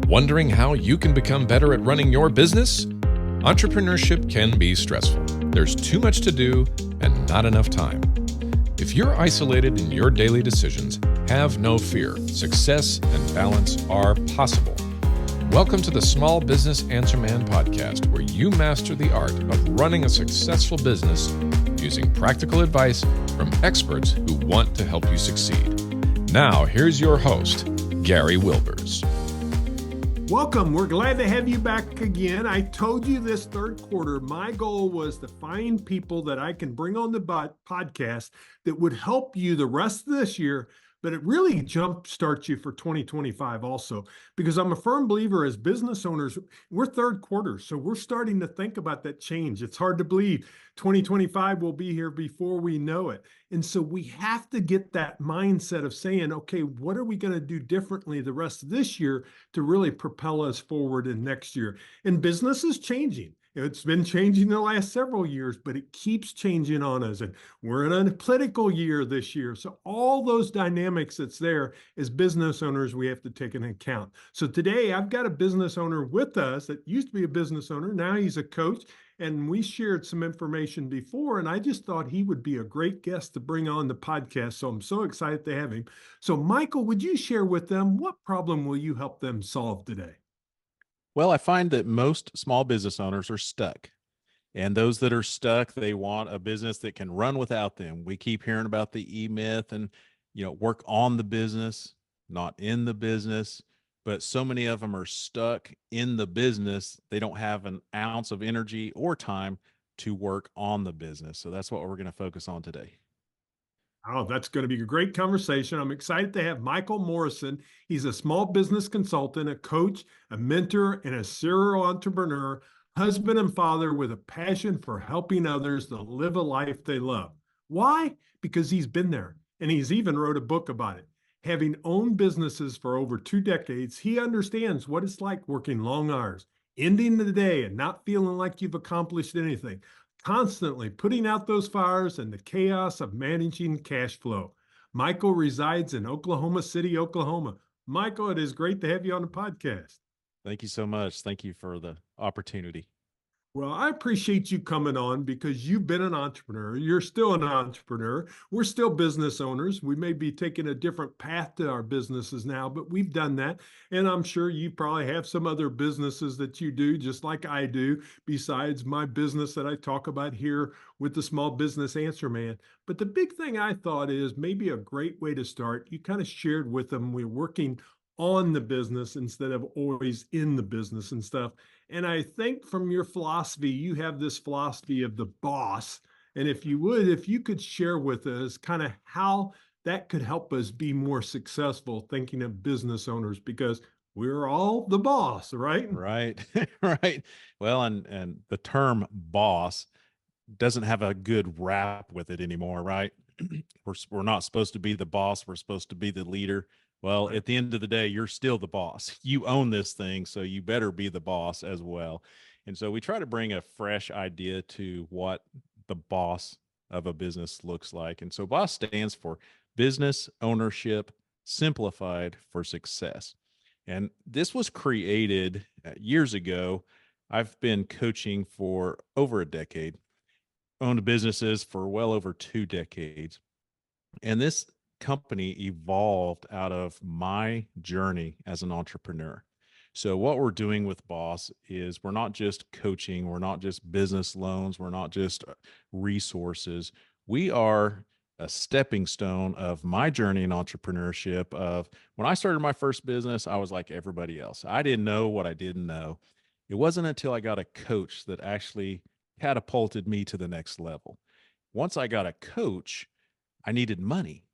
Wondering how you can become better at running your business? Entrepreneurship can be stressful. There's too much to do and not enough time. If you're isolated in your daily decisions, have no fear. Success and balance are possible. Welcome to the Small Business Answer Man podcast, where you master the art of running a successful business using practical advice from experts who want to help you succeed. Now, here's your host, Gary Wilbers. Welcome. We're glad to have you back again. I told you this third quarter, my goal was to find people that I can bring on the podcast that would help you the rest of this year, but it really jumpstarts you for 2025 also, because I'm a firm believer as business owners, we're third quarter, so we're starting to think about that change. It's hard to believe 2025 will be here before we know it. And so we have to get that mindset of saying, okay, what are we going to do differently the rest of this year to really propel us forward in next year? And business is changing. It's been changing the last several years, but it keeps changing on us. And we're in a political year this year. So all those dynamics that's there as business owners, we have to take into account. So today I've got a business owner with us that used to be a business owner. Now he's a coach. And we shared some information before, and I just thought he would be a great guest to bring on the podcast. So I'm so excited to have him. So Michael, would you share with them what problem will you help them solve today? Well, I find that most small business owners are stuck. And those that are stuck, they want a business that can run without them. We keep hearing about the E-myth and, work on the business, not in the business. But so many of them are stuck in the business. They don't have an ounce of energy or time to work on the business. So that's what we're going to focus on today. Oh, that's going to be a great conversation. I'm excited to have Michael Morrison. He's a small business consultant, a coach, a mentor, and a serial entrepreneur, husband and father with a passion for helping others to live a life they love. Why? Because he's been there, and he's even wrote a book about it. Having owned businesses for over 2 decades, he understands what it's like working long hours, ending the day and not feeling like you've accomplished anything, constantly putting out those fires and the chaos of managing cash flow. Michael resides in Oklahoma City, Oklahoma. Michael, it is great to have you on the podcast. Thank you so much. Thank you for the opportunity. Well, I appreciate you coming on because you've been an entrepreneur. You're still an entrepreneur. We're still business owners. We may be taking a different path to our businesses now, but we've done that. And I'm sure you probably have some other businesses that you do, just like I do, besides my business that I talk about here with the Small Business Answer Man. But the big thing I thought is maybe a great way to start. You kind of shared with them we're working on the business instead of always in the business and stuff. And I think from your philosophy, you have this philosophy of the boss. And if you could share with us kind of how that could help us be more successful thinking of business owners, because we're all the boss, right? Right. Right. Well, and the term boss doesn't have a good rap with it anymore, right? We're not supposed to be the boss. We're supposed to be the leader. Well, at the end of the day, you're still the boss. You own this thing, so you better be the boss as well. And so we try to bring a fresh idea to what the boss of a business looks like. And so BOSS stands for Business Ownership Simplified for Success. And this was created years ago. I've been coaching for over a decade, owned businesses for well over 2 decades. And this company evolved out of my journey as an entrepreneur. So what we're doing with BOSS is we're not just coaching, we're not just business loans, we're not just resources. We are a stepping stone of my journey in entrepreneurship. Of when I started my first business, I was like everybody else. I didn't know what I didn't know. It wasn't until I got a coach that actually catapulted me to the next level. Once I got a coach, I needed money.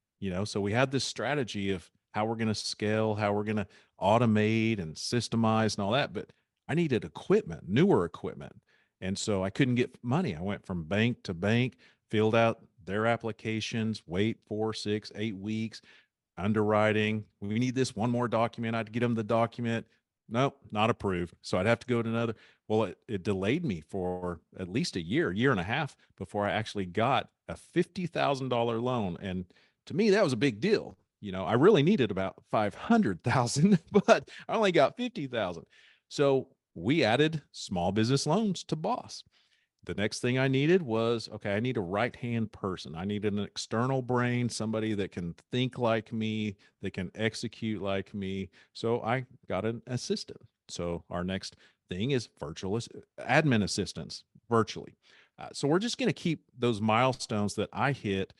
So we had this strategy of how we're going to scale, how we're going to automate and systemize and all that. But I needed equipment, newer equipment. And so I couldn't get money. I went from bank to bank, filled out their applications, wait 4, 6, 8 weeks, underwriting. We need this one more document. I'd get them the document. Nope, not approved. So I'd have to go to another. Well, it delayed me for at least a year and a half before I actually got a $50,000 loan. And to me, that was a big deal. I really needed about 500,000, but I only got 50,000. So we added small business loans to Boss. The next thing I needed was, okay, I need a right-hand person. I need an external brain, somebody that can think like me, that can execute like me. So I got an assistant. So our next thing is virtual admin assistants virtually. So we're just going to keep those milestones that I hit,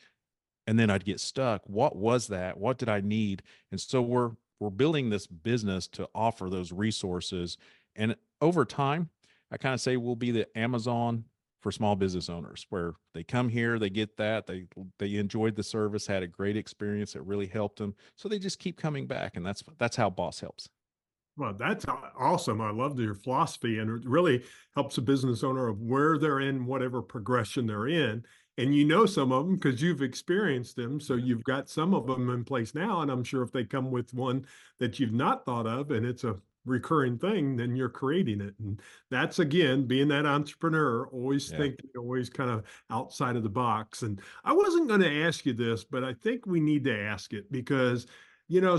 and then I'd get stuck. What was that? What did I need? And so we're building this business to offer those resources. And over time, I kind of say we'll be the Amazon for small business owners, where they come here, they get that, they enjoyed the service, had a great experience, it really helped them. So they just keep coming back. And that's how Boss helps. Well, that's awesome. I love your philosophy, and it really helps a business owner of where they're in, whatever progression they're in. And you know some of them because you've experienced them. So you've got some of them in place now. And I'm sure if they come with one that you've not thought of and it's a recurring thing, then you're creating it. And that's again, being that entrepreneur, always Yeah. thinking, always kind of outside of the box. And I wasn't going to ask you this, but I think we need to ask it because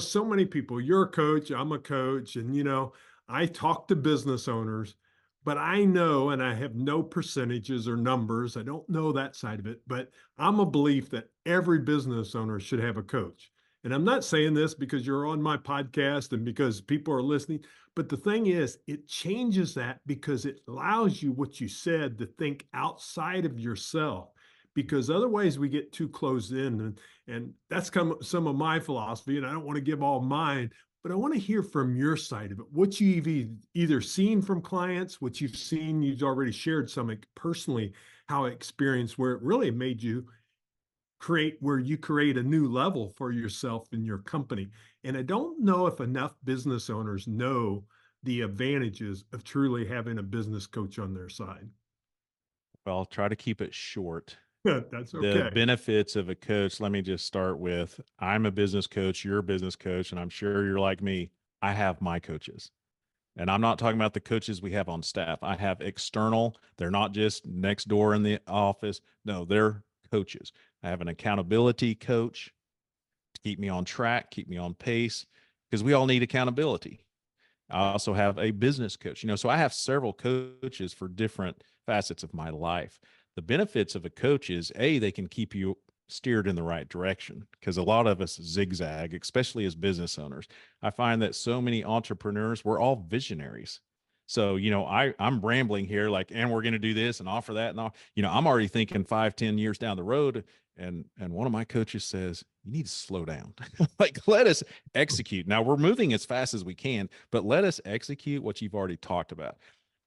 so many people, you're a coach, I'm a coach, and, I talk to business owners, but I know, and I have no percentages or numbers. I don't know that side of it, but I'm a belief that every business owner should have a coach. And I'm not saying this because you're on my podcast and because people are listening, but the thing is, it changes that because it allows you what you said to think outside of yourself. Because otherwise, we get too closed in, and that's some of my philosophy. And I don't want to give all mine, but I want to hear from your side of it. What you've either seen from clients, what you've seen, you've already shared some personally, how experience where it really made you where you create a new level for yourself and your company. And I don't know if enough business owners know the advantages of truly having a business coach on their side. Well, I'll try to keep it short. That's The okay. benefits of a coach, let me just start with, I'm a business coach, you're a business coach, and I'm sure you're like me. I have my coaches. And I'm not talking about the coaches we have on staff. I have external. They're not just next door in the office. No, they're coaches. I have an accountability coach to keep me on track, keep me on pace, because we all need accountability. I also have a business coach, so I have several coaches for different facets of my life. The benefits of a coach is they can keep you steered in the right direction, because a lot of us zigzag, especially as business owners. I find that so many entrepreneurs, we're all visionaries. So, I'm rambling here like, and we're going to do this and offer that. And all, I'm already thinking 5, 10 years down the road. And one of my coaches says, you need to slow down. Like, let us execute. Now we're moving as fast as we can, but let us execute what you've already talked about.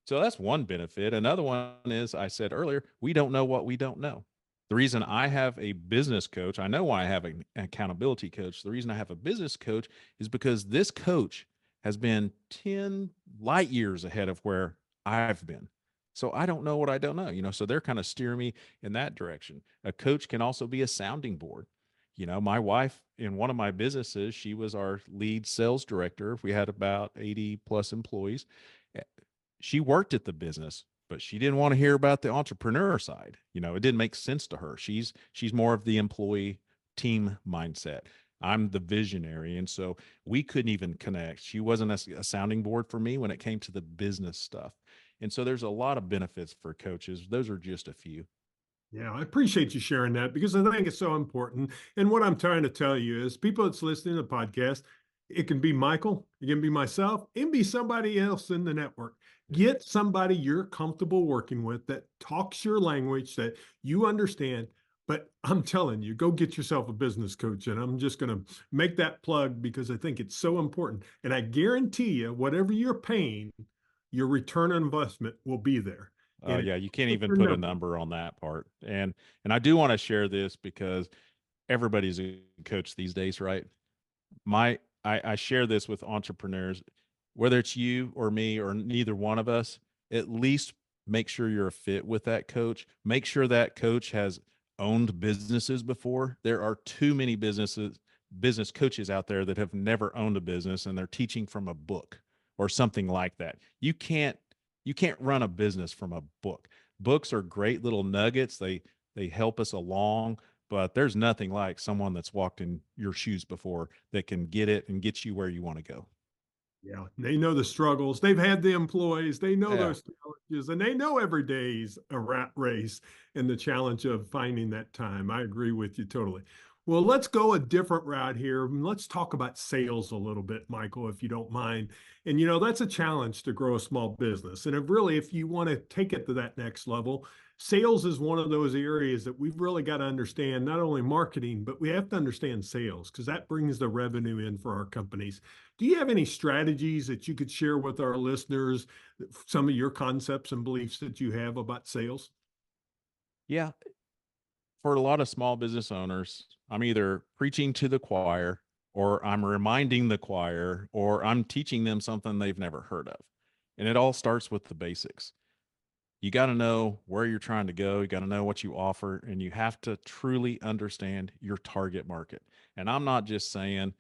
So that's one benefit. Another one is, I said earlier, we don't know what we don't know. The reason I have a business coach, I know why I have an accountability coach. The reason I have a business coach is because this coach has been 10 light years ahead of where I've been. So I don't know what I don't know, so they're kind of steering me in that direction. A coach can also be a sounding board. My wife in one of my businesses, she was our lead sales director. We had about 80 plus employees. She worked at the business, but she didn't want to hear about the entrepreneur side. It didn't make sense to her. She's more of the employee team mindset. I'm the visionary. And so we couldn't even connect. She wasn't a sounding board for me when it came to the business stuff. And so there's a lot of benefits for coaches. Those are just a few. Yeah, I appreciate you sharing that because I think it's so important. And what I'm trying to tell you is people that's listening to the podcast, it can be Michael, it can be myself, it can be somebody else in the network. Get somebody you're comfortable working with that talks your language, that you understand. But I'm telling you, go get yourself a business coach. And I'm just going to make that plug because I think it's so important. And I guarantee you, whatever you're paying, your return on investment will be there. And Yeah, you can't even your put a number. number on that part. And I do want to share this because everybody's a coach these days, right? I share this with entrepreneurs, whether it's you or me or neither one of us, at least make sure you're a fit with that coach. Make sure that coach has owned businesses before. There are too many business coaches out there that have never owned a business and they're teaching from a book or something like that. You can't run a business from a book. Books are great little nuggets. They help us along, but there's nothing like someone that's walked in your shoes before that can get it and get you where you want to go. Yeah, they know the struggles. They've had the employees. They know Yeah. those challenges, and they know every day's a rat race and the challenge of finding that time. I agree with you totally. Well, let's go a different route here. Let's talk about sales a little bit, Michael, if you don't mind. And that's a challenge to grow a small business. And if you want to take it to that next level, sales is one of those areas that we've really got to understand, not only marketing, but we have to understand sales because that brings the revenue in for our companies. Do you have any strategies that you could share with our listeners, some of your concepts and beliefs that you have about sales? Yeah. For a lot of small business owners, I'm either preaching to the choir or I'm reminding the choir or I'm teaching them something they've never heard of. And it all starts with the basics. You got to know where you're trying to go. You got to know what you offer, and you have to truly understand your target market. And I'm not just saying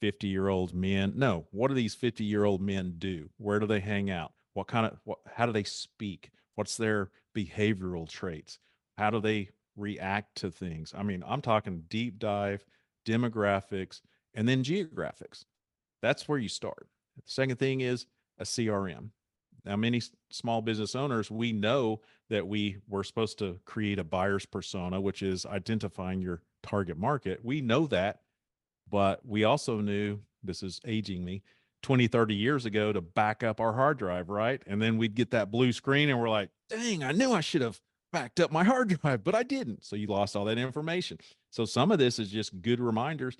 50-year-old men. No, what do these 50-year-old men do? Where do they hang out? How do they speak? What's their behavioral traits? How do they react to things? I mean, I'm talking deep dive demographics and then geographics. That's where you start. The second thing is a CRM. Now, many small business owners, we know that we were supposed to create a buyer's persona, which is identifying your target market. We know that, but we also knew, this is aging me, 20, 30 years ago, to back up our hard drive, right? And then we'd get that blue screen and we're like, dang, I knew I should have backed up my hard drive, but I didn't. So you lost all that information. So some of this is just good reminders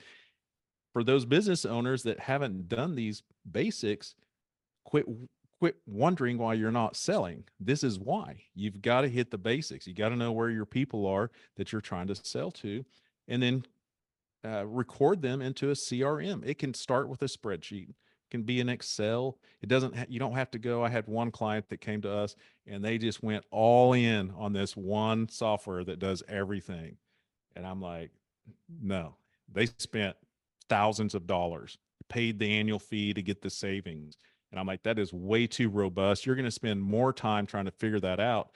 for those business owners that haven't done these basics. Quit wondering why you're not selling. This is why. You've got to hit the basics. You got to know where your people are that you're trying to sell to, and then record them into a CRM. It can start with a spreadsheet. It can be an Excel. It doesn't. You don't have to go. I had one client that came to us, and they just went all in on this one software that does everything. And I'm like, no. They spent thousands of dollars, paid the annual fee to get the savings. And I'm like, that is way too robust. You're going to spend more time trying to figure that out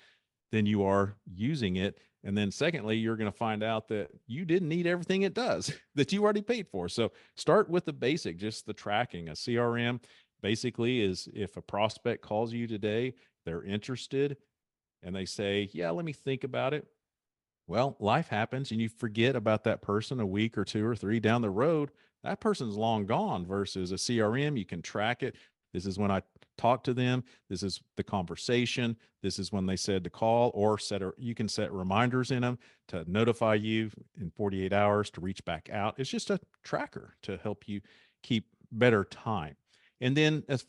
than you are using it. And then secondly, you're going to find out that you didn't need everything it does that you already paid for. So start with the basic, just the tracking. A CRM basically is, if a prospect calls you today, they're interested and they say, yeah, let me think about it. Well, life happens and you forget about that person a week or two or three down the road. That person's long gone. Versus a CRM, you can track it. This is when I talk to them. This is the conversation. This is when they said to call, or you can set reminders in them to notify you in 48 hours to reach back out. It's just a tracker to help you keep better time. And then as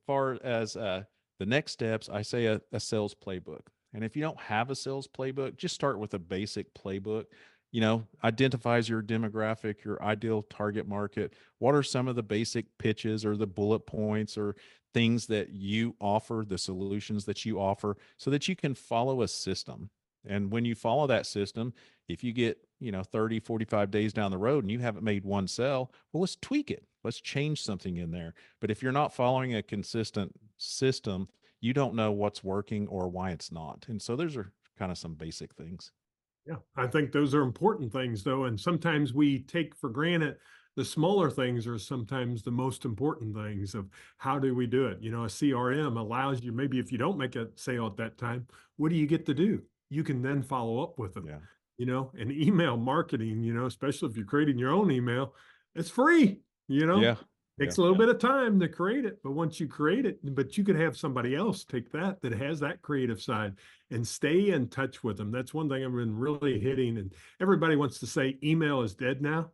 far as the next steps, I say a sales playbook. And if you don't have a sales playbook, just start with a basic playbook. Identifies your demographic, your ideal target market. What are some of the basic pitches or the bullet points or things that you offer, the solutions that you offer, so that you can follow a system. And when you follow that system, if you get, 30, 45 days down the road and you haven't made one sale, well, let's tweak it. Let's change something in there. But if you're not following a consistent system, you don't know what's working or why it's not. And so those are kind of some basic things. Yeah, I think those are important things, though. And sometimes we take for granted the smaller things are sometimes the most important things of how do we do it? A CRM allows you, maybe if you don't make a sale at that time, what do you get to do? You can then follow up with them, and email marketing, especially if you're creating your own email, it's free, Yeah. Takes a little bit of time to create it, but once you create it, but you could have somebody else take that has that creative side and stay in touch with them. That's one thing I've been really hitting. And everybody wants to say email is dead now.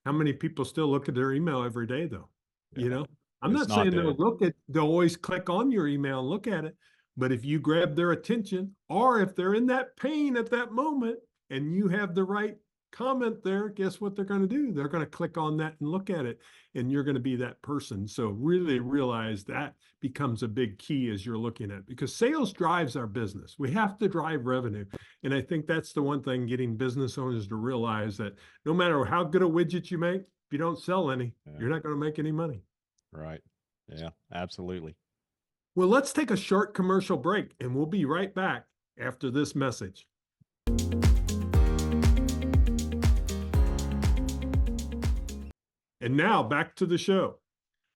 How many people still look at their email every day, though? Yeah. I'm not saying they'll always click on your email and look at it, but if you grab their attention, or if they're in that pain at that moment and you have the right comment there, guess what they're going to do? They're going to click on that and look at it, and you're going to be that person. So really realize that becomes a big key as you're looking at it, because sales drives our business. We have to drive revenue. And I think that's the one thing, getting business owners to realize that no matter how good a widget you make, if you don't sell any, you're not going to make any money. Right. Yeah, absolutely. Well, let's take a short commercial break, and we'll be right back after this message. And now back to the show.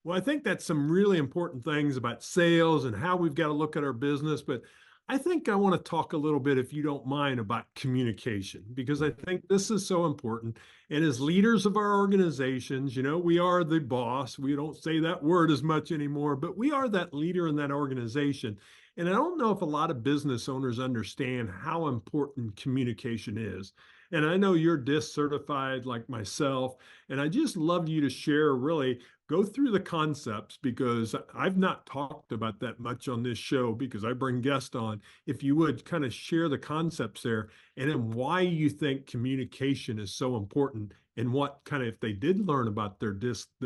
Well, I think that's some really important things about sales and how we've got to look at our business. But I think I want to talk a little bit, if you don't mind, about communication, because I think this is so important. And as leaders of our organizations, we are the boss. We don't say that word as much anymore, but we are that leader in that organization. And I don't know if a lot of business owners understand how important communication is. And I know you're DISC certified like myself. And I just love you to share, really go through the concepts, because I've not talked about that much on this show because I bring guests on. If you would kind of share the concepts there, and then why you think communication is so important, and what kind of, if they did learn about the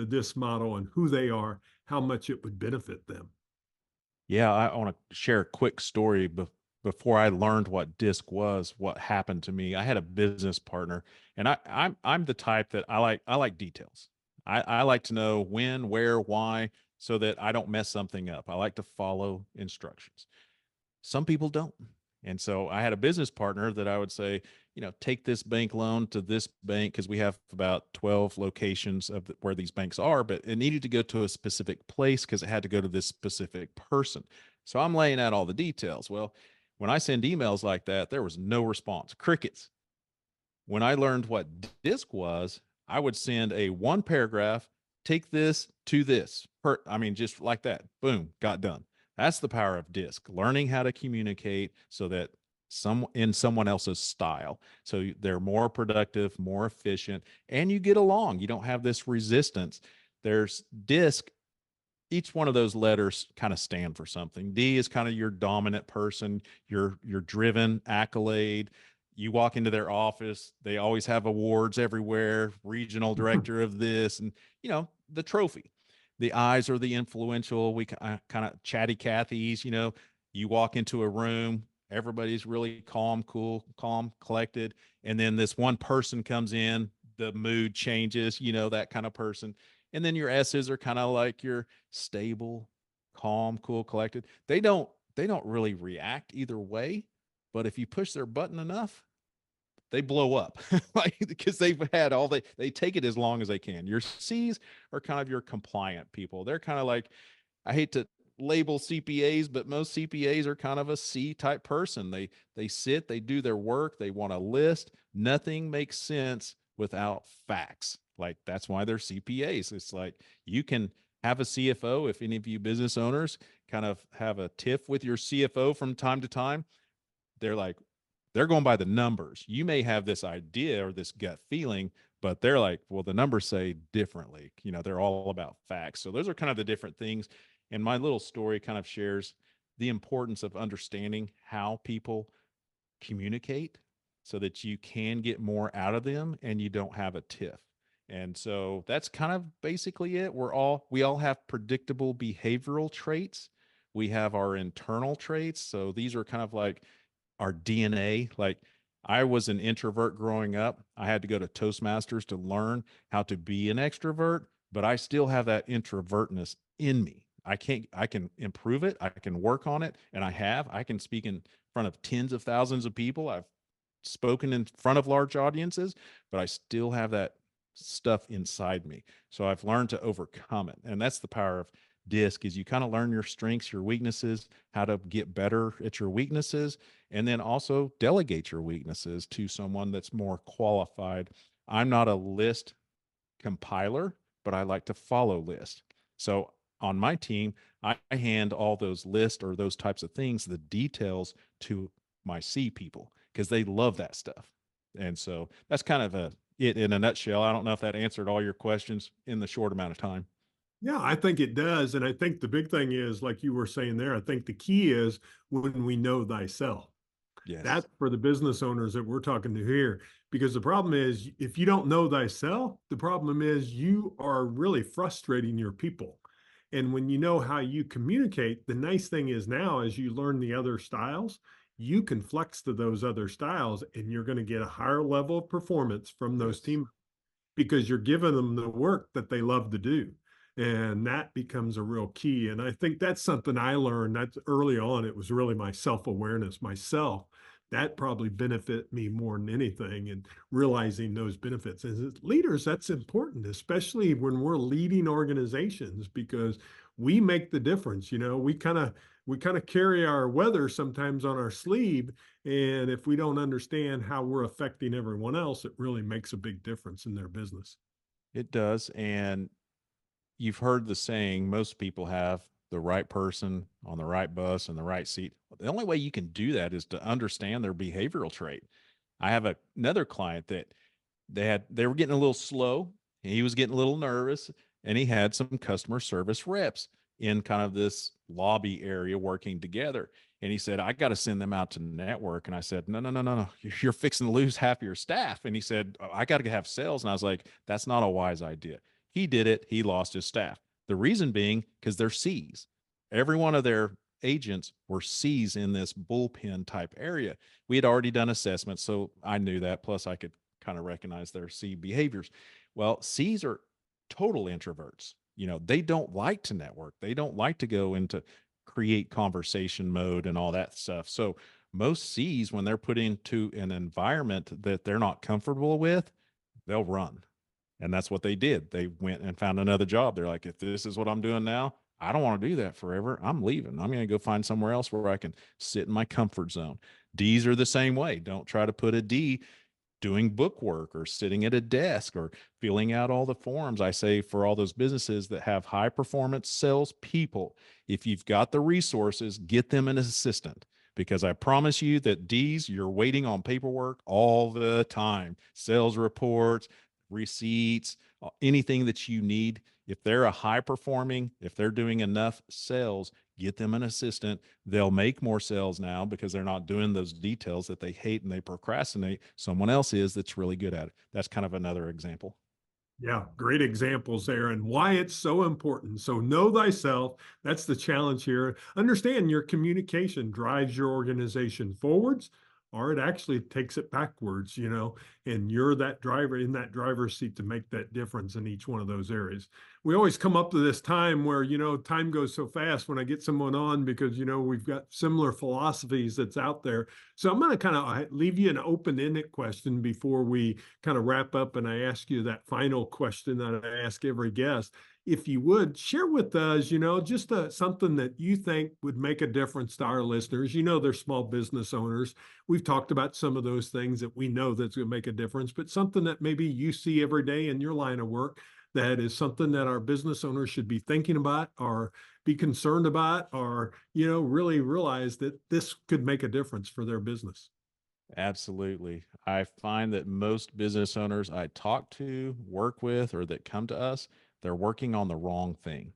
DISC model and who they are, how much it would benefit them. Yeah, I want to share a quick story before I learned what DISC was, what happened to me. I had a business partner, and I'm the type that I like details. I like to know when, where, why, so that I don't mess something up. I like to follow instructions. Some people don't. And so I had a business partner that I would say, take this bank loan to this bank, because we have about 12 locations of where these banks are, but it needed to go to a specific place because it had to go to this specific person. So I'm laying out all the details. Well, when I send emails like that, there was no response, crickets. When I learned what DISC was, I would send a one paragraph, take this to this. I mean, just like that, boom, got done. That's the power of DISC, learning how to communicate so that in someone else's style. So they're more productive, more efficient, and you get along. You don't have this resistance. There's DISC. Each one of those letters kind of stand for something. D is kind of your dominant person, your driven accolade. You walk into their office, they always have awards everywhere, regional director of this, and the trophy. The I's are the influential. We kind of chatty Cathy's. You walk into a room, everybody's really calm, cool, calm, collected, and then this one person comes in, the mood changes. That kind of person. And then your S's are kind of like your stable, calm, cool, collected. They don't really react either way, but if you push their button enough, they blow up, like, because they've had they take it as long as they can. Your C's are kind of your compliant people. They're kind of like, I hate to label CPAs, but most CPAs are kind of a C type person. They sit, they do their work, they want a list. Nothing makes sense without facts. Like, that's why they're CPAs. It's like, you can have a CFO. If any of you business owners kind of have a tiff with your CFO from time to time, they're going by the numbers. You may have this idea or this gut feeling, but they're like, well, the numbers say differently. They're all about facts. So those are kind of the different things. And my little story kind of shares the importance of understanding how people communicate so that you can get more out of them and you don't have a tiff. And so that's kind of basically it. We all have predictable behavioral traits. We have our internal traits. So these are kind of like our DNA. Like, I was an introvert growing up. I had to go to Toastmasters to learn how to be an extrovert, but I still have that introvertness in me. I can improve it. I can work on it. And I can speak in front of tens of thousands of people. I've spoken in front of large audiences, but I still have that stuff inside me. So I've learned to overcome it. And that's the power of DISC, is you kind of learn your strengths, your weaknesses, how to get better at your weaknesses, and then also delegate your weaknesses to someone that's more qualified. I'm not a list compiler, but I like to follow lists. So on my team, I hand all those lists or those types of things, the details, to my C people, because they love that stuff. And so that's kind of it in a nutshell. I don't know if that answered all your questions in the short amount of time. Yeah, I think it does. And I think the big thing is, like you were saying there, I think the key is when we know thyself. Yes. That's for the business owners that we're talking to here. Because the problem is, if you don't know thyself, the problem is you are really frustrating your people. And when you know how you communicate, the nice thing is now, as you learn the other styles, you can flex to those other styles, and you're going to get a higher level of performance from those Yes. team, because you're giving them the work that they love to do. And that becomes a real key. And I think that's something I learned that's early on. It was really my self-awareness myself that probably benefit me more than anything, and realizing those benefits. As leaders, that's important, especially when we're leading organizations, because we make the difference. We kind of carry our weather sometimes on our sleeve, and if we don't understand how we're affecting everyone else, it really makes a big difference in their business. It does. And you've heard the saying, most people have the right person on the right bus and the right seat. The only way you can do that is to understand their behavioral trait. I have another client that they were getting a little slow. He was getting a little nervous, and he had some customer service reps in kind of this lobby area working together. And he said, I got to send them out to network. And I said, no, no, no, no, no. You're fixing to lose half of your staff. And he said, I got to have sales. And I was like, that's not a wise idea. He did it. He lost his staff. The reason being because they're C's. Every one of their agents were C's in this bullpen type area. We had already done assessments, so I knew that. Plus, I could kind of recognize their C behaviors. Well, C's are total introverts. They don't like to network. They don't like to go into create conversation mode and all that stuff. So most C's, when they're put into an environment that they're not comfortable with, they'll run. And that's what they did. They went and found another job. They're like, if this is what I'm doing now, I don't want to do that forever. I'm leaving. I'm going to go find somewhere else where I can sit in my comfort zone. D's are the same way. Don't try to put a D doing book work or sitting at a desk or filling out all the forms. I say for all those businesses that have high performance sales people, if you've got the resources, get them an assistant, because I promise you that D's, you're waiting on paperwork all the time, sales reports, receipts, anything that you need. If they're a high performing, if they're doing enough sales, get them an assistant. They'll make more sales now because they're not doing those details that they hate and they procrastinate. Someone else is that's really good at it. That's kind of another example. Yeah, great examples there, and why it's so important. So know thyself. That's the challenge here. Understand your communication drives your organization forwards, or it actually takes it backwards, and you're that driver in that driver's seat to make that difference in each one of those areas. We always come up to this time where, time goes so fast when I get someone on, because, we've got similar philosophies that's out there. So I'm going to kind of leave you an open-ended question before we kind of wrap up, and I ask you that final question that I ask every guest. If you would share with us, just something that you think would make a difference to our listeners. They're small business owners. We've talked about some of those things that we know that's going to make a difference, but something that maybe you see every day in your line of work that is something that our business owners should be thinking about or be concerned about, or, really realize that this could make a difference for their business. Absolutely. I find that most business owners I talk to, work with, or that come to us, they're working on the wrong thing.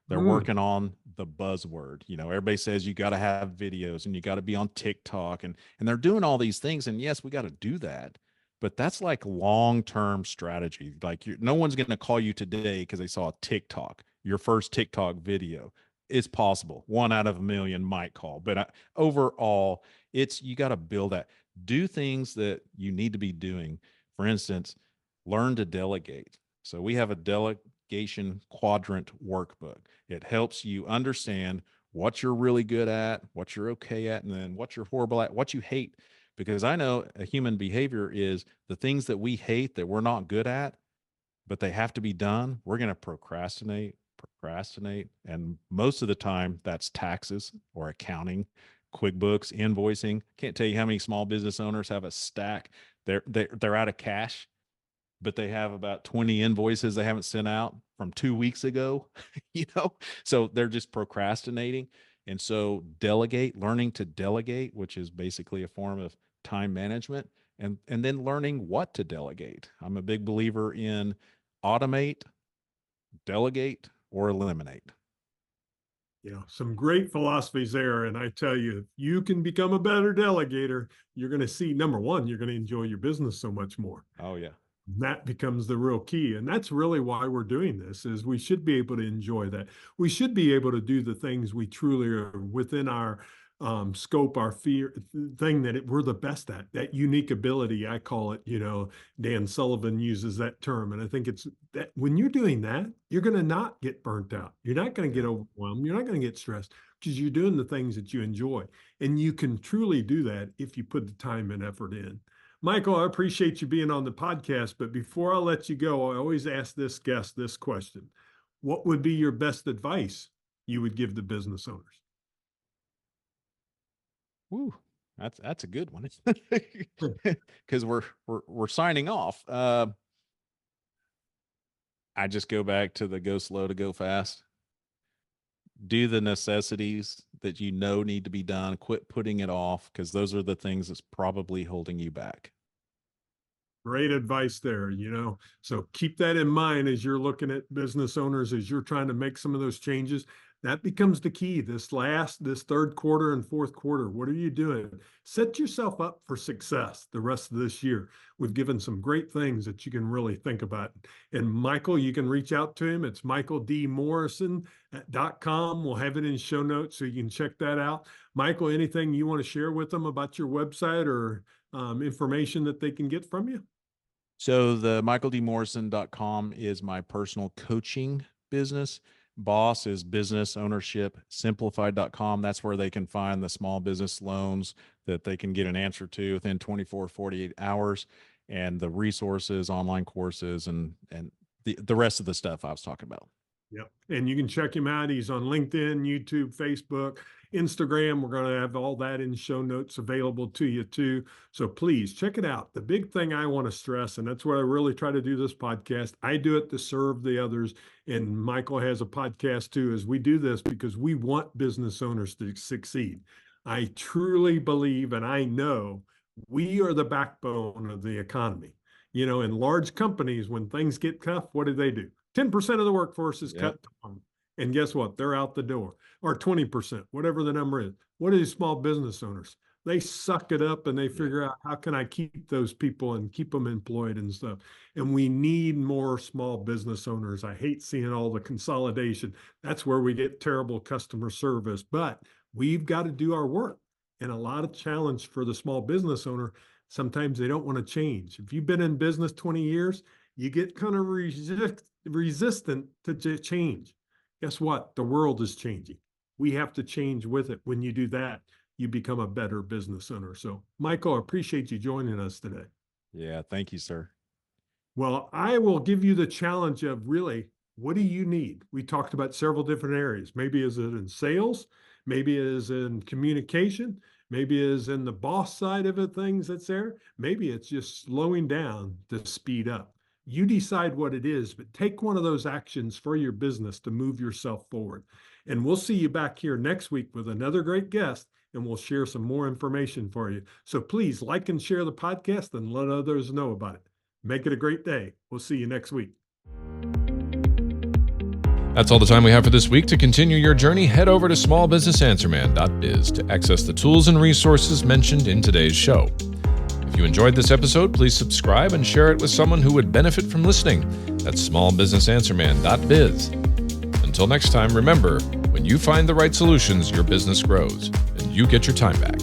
They're Mm, working on the buzzword. Everybody says you got to have videos and you got to be on TikTok, and they're doing all these things. And yes, we got to do that. But that's like long-term strategy. Like no one's going to call you today because they saw a TikTok, your first TikTok video. It's possible. One out of a million might call, but overall, you got to build that. Do things that you need to be doing. For instance, learn to delegate. So we have a delegation quadrant workbook. It helps you understand what you're really good at, what you're okay at, and then what you're horrible at, what you hate. Because I know a human behavior is the things that we hate that we're not good at, but they have to be done. We're going to procrastinate. And most of the time that's taxes or accounting, QuickBooks, invoicing. Can't tell you how many small business owners have a stack. They're out of cash, but they have about 20 invoices they haven't sent out from 2 weeks ago, so they're just procrastinating. And so learning to delegate, which is basically a form of time management, and then learning what to delegate. I'm a big believer in automate, delegate, or eliminate. Yeah, some great philosophies there. And I tell you, if you can become a better delegator, you're going to see, number one, you're going to enjoy your business so much more. Oh yeah. That becomes the real key. And that's really why we're doing this, is we should be able to enjoy that. We should be able to do the things we truly are within our scope our fear thing we're the best at, that unique ability. I call it, Dan Sullivan uses that term. And I think it's that when you're doing that, you're going to not get burnt out. You're not going to get overwhelmed. You're not going to get stressed because you're doing the things that you enjoy. And you can truly do that if you put the time and effort in. Michael, I appreciate you being on the podcast, but before I let you go, I always ask this guest this question. What would be your best advice you would give the business owners? Woo, that's a good one. Because we're signing off. I just go back to the go slow to go fast. Do the necessities that need to be done. Quit putting it off, because those are the things that's probably holding you back. Great advice there, So keep that in mind as you're looking at business owners, as you're trying to make some of those changes. That becomes the key this third quarter and fourth quarter. What are you doing? Set yourself up for success the rest of this year. We've given some great things that you can really think about. And Michael, you can reach out to him. It's michaeldmorrison.com. We'll have it in show notes so you can check that out. Michael, anything you want to share with them about your website or information that they can get from you? So the michaeldmorrison.com is my personal coaching business. Boss is business ownership simplified.com. That's where they can find the small business loans that they can get an answer to within 24, 48 hours, and the resources, online courses, and the rest of the stuff I was talking about. Yep. And you can check him out. He's on LinkedIn, YouTube, Facebook, Instagram. We're going to have all that in show notes available to you too. So please check it out. The big thing I want to stress, and that's what I really try to do this podcast. I do it to serve the others. And Michael has a podcast too, as we do this because we want business owners to succeed. I truly believe, and I know we are the backbone of the economy. In large companies, when things get tough, what do? 10% of the workforce is cut down. And guess what? They're out the door. Or 20%, whatever the number is. What are these small business owners? They suck it up and they figure out, how can I keep those people and keep them employed and stuff. And we need more small business owners. I hate seeing all the consolidation. That's where we get terrible customer service. But we've got to do our work. And a lot of challenge for the small business owner. Sometimes they don't want to change. If you've been in business 20 years, you get kind of resistant to change. Guess what? The world is changing. We have to change with it. When you do that, you become a better business owner. So, Michael, I appreciate you joining us today. Yeah, thank you, sir. Well, I will give you the challenge of really, what do you need? We talked about several different areas. Maybe is it in sales? Maybe it is in communication? Maybe it is in the boss side of it, things that's there. Maybe it's just slowing down to speed up. You decide what it is, but take one of those actions for your business to move yourself forward. And we'll see you back here next week with another great guest, and we'll share some more information for you. So please like and share the podcast and let others know about it. Make it a great day. We'll see you next week. That's all the time we have for this week. To continue your journey, head over to smallbusinessanswerman.biz to access the tools and resources mentioned in today's show. If you enjoyed this episode, please subscribe and share it with someone who would benefit from listening. That's smallbusinessanswerman.biz. Until next time, remember, when you find the right solutions, your business grows and you get your time back.